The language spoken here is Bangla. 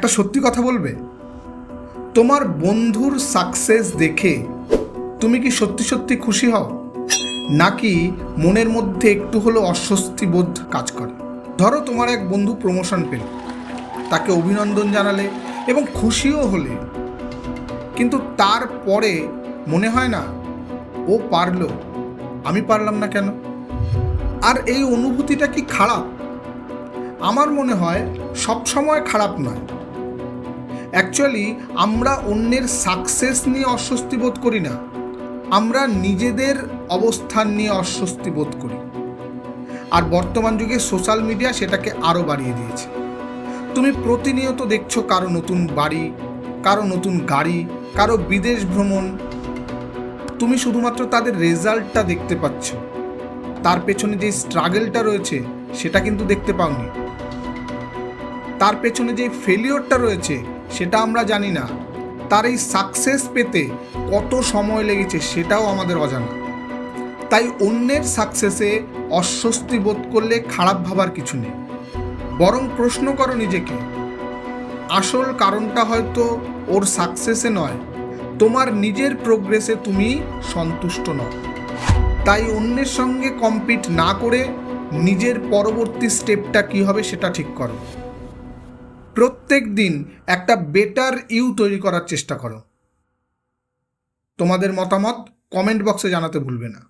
একটা সত্যি কথা বলবে, তোমার বন্ধুর সাকসেস দেখে তুমি কি সত্যি সত্যি খুশি হও, নাকি মনের মধ্যে একটু হলেও অস্বস্তি বোধ কাজ করে? ধরো তোমার এক বন্ধু প্রমোশন পেল, তাকে অভিনন্দন জানালে এবং খুশিও হলে, কিন্তু তারপরে মনে হয় না ও পারলো, আমি পারলাম না কেন? আর এই অনুভূতিটা কি খারাপ? আমার মনে হয় সবসময় খারাপ নয়। অ্যাকচুয়ালি আমরা অন্যের সাকসেস নিয়ে অস্বস্তি বোধ করি না, আমরা নিজেদের অবস্থান নিয়ে অস্বস্তি বোধ করি। আর বর্তমান যুগে সোশ্যাল মিডিয়া সেটাকে আরও বাড়িয়ে দিয়েছে। তুমি প্রতিনিয়ত দেখছো কারো নতুন বাড়ি, কারো নতুন গাড়ি, কারো বিদেশ ভ্রমণ। তুমি শুধুমাত্র তাদের রেজাল্টটা দেখতে পাচ্ছ, তার পেছনে যে স্ট্রাগলটা রয়েছে সেটা কিন্তু দেখতে পাওনি। তার পেছনে যে ফেলিওরটা রয়েছে সেটা আমরা জানি না। তার এই সাকসেস পেতে কত সময় লেগেছে সেটাও আমাদের অজানা। তাই অন্যের সাকসেসে অস্বস্তি বোধ করলে খারাপ ভাবার কিছু নেই, বরং প্রশ্ন করো নিজেকে, আসল কারণটা হয়তো ওর সাকসেসে নয়, তোমার নিজের প্রোগ্রেসে তুমি সন্তুষ্ট নও। তাই অন্যের সঙ্গে কম্পিট না করে নিজের পরবর্তী স্টেপটা কী হবে সেটা ঠিক করো। প্রত্যেক দিন একটা বেটার ইউ তৈরি করার চেষ্টা করো। তোমাদের মতামত কমেন্ট বক্সে জানাতে ভুলবে না।